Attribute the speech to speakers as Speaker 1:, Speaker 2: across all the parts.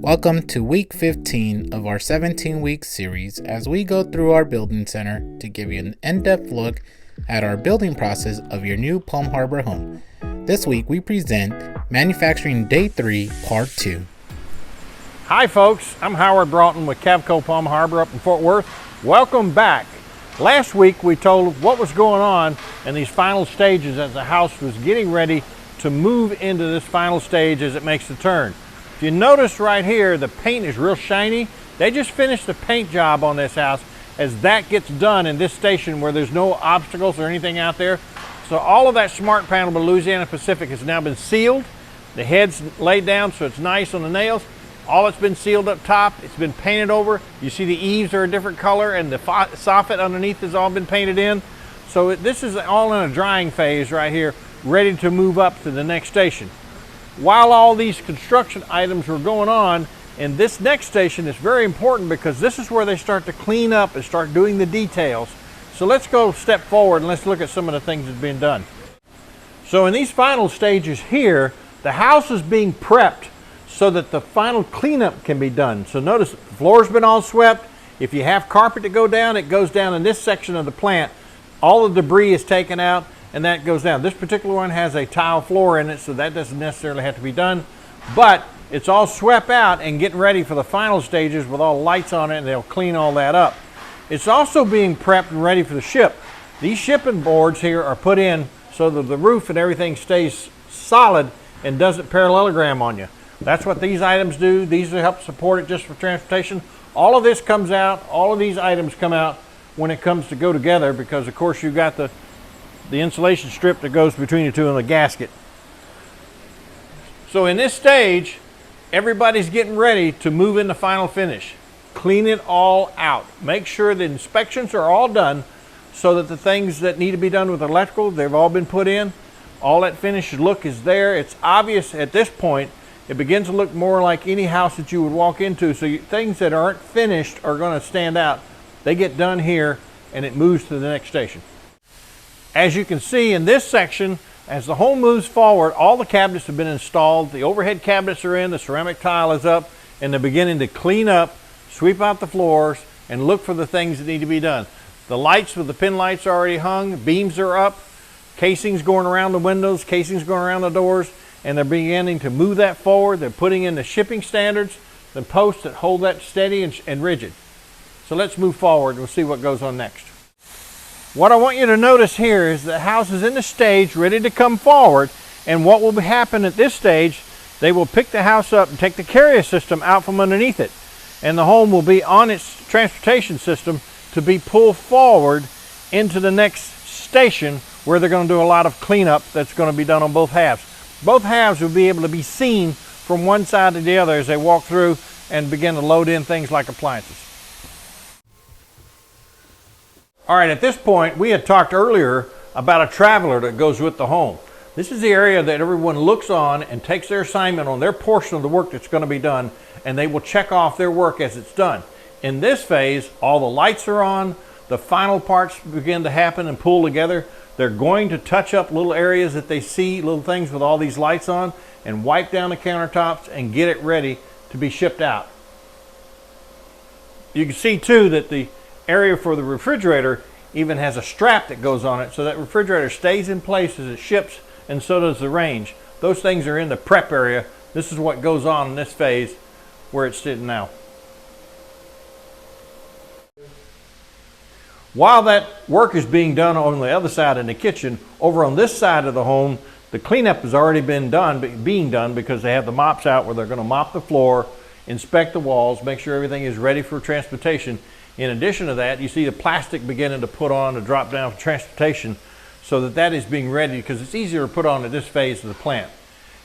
Speaker 1: Welcome to week 15 of our 17-week series as we go through our building center to give you an in-depth look at our building process of your new Palm Harbor home. This week we present Manufacturing Day 3, Part 2.
Speaker 2: Hi folks, I'm Howard Broughton with Cavco Palm Harbor up in Fort Worth. Welcome back. Last week we told what was going on in these final stages as the house was getting ready to move into this final stage as it makes the turn. If you notice right here, the paint is real shiny. They just finished the paint job on this house as that gets done in this station where there's no obstacles or anything out there. So all of that smart panel by Louisiana Pacific has now been sealed. The head's laid down so it's nice on the nails. All it's been sealed up top, it's been painted over. You see the eaves are a different color and the soffit underneath has all been painted in. So this is all in a drying phase right here, ready to move up to the next station. While all these construction items were going on, in this next station is very important because this is where they start to clean up and start doing the details. So let's go a step forward and let's look at some of the things that's being done. So in these final stages here, the house is being prepped so that the final cleanup can be done. So notice the floor's been all swept. If you have carpet to go down, it goes down in this section of the plant. All the debris is taken out and that goes down. This particular one has a tile floor in it, so that doesn't necessarily have to be done. But it's all swept out and getting ready for the final stages with all lights on it, and they'll clean all that up. It's also being prepped and ready for the ship. These shipping boards here are put in so that the roof and everything stays solid and doesn't parallelogram on you. That's what these items do. These help support it just for transportation. All of this comes out, all of these items come out when it comes to go together because of course you've got the insulation strip that goes between the two and the gasket. So in this stage, everybody's getting ready to move in the final finish. Clean it all out. Make sure the inspections are all done so that the things that need to be done with electrical, they've all been put in. All that finished look is there. It's obvious at this point. It begins to look more like any house that you would walk into. So things that aren't finished are going to stand out. They get done here and it moves to the next station. As you can see in this section, as the home moves forward, all the cabinets have been installed. The overhead cabinets are in, the ceramic tile is up, and they're beginning to clean up, sweep out the floors, and look for the things that need to be done. The lights with the pin lights are already hung, beams are up, casings going around the windows, casings going around the doors, and they're beginning to move that forward. They're putting in the shipping standards, the posts that hold that steady and rigid. So let's move forward and we'll see what goes on next. What I want you to notice here is the house is in the stage ready to come forward, and what will happen at this stage, they will pick the house up and take the carrier system out from underneath it, and the home will be on its transportation system to be pulled forward into the next station where they're going to do a lot of cleanup that's going to be done on both halves. Both halves will be able to be seen from one side to the other as they walk through and begin to load in things like appliances. All right, at this point, we had talked earlier about a traveler that goes with the home. This is the area that everyone looks on and takes their assignment on their portion of the work that's going to be done, and they will check off their work as it's done. In this phase, all the lights are on, the final parts begin to happen and pull together. They're going to touch up little areas that they see, little things with all these lights on, and wipe down the countertops and get it ready to be shipped out. You can see too that the area for the refrigerator even has a strap that goes on it so that refrigerator stays in place as it ships, and so does the range. Those things are in the prep area. This is what goes on in this phase where it's sitting now. While that work is being done on the other side in the kitchen, over on this side of the home, the cleanup has already been being done because they have the mops out where they're going to mop the floor, inspect the walls, make sure everything is ready for transportation. In addition to that, you see the plastic beginning to put on to drop down for transportation so that that is being ready because it's easier to put on at this phase of the plant.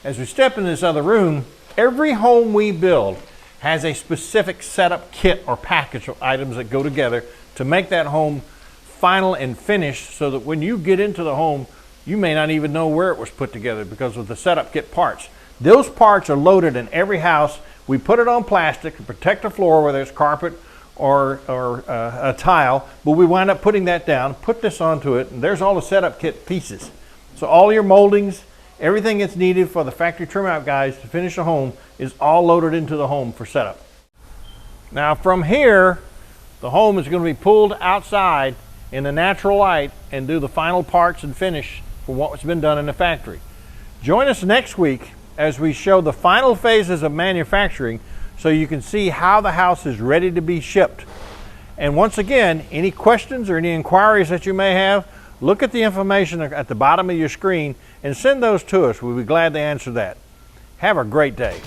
Speaker 2: As we step in this other room, every home we build has a specific setup kit or package of items that go together to make that home final and finished so that when you get into the home, you may not even know where it was put together because of the setup kit parts. Those parts are loaded in every house. We put it on plastic to protect the floor, whether it's carpet or a tile, but we wind up putting that down, put this onto it, and there's all the setup kit pieces. So all your moldings Everything that's needed for the factory trim out guys to finish a home is all loaded into the home for setup. Now from here, the home is going to be pulled outside in the natural light and do the final parts and finish for what's been done in the factory. Join us next week as we show the final phases of manufacturing so you can see how the house is ready to be shipped. And once again, any questions or any inquiries that you may have, look at the information at the bottom of your screen and send those to us. We'll be glad to answer that. Have a great day.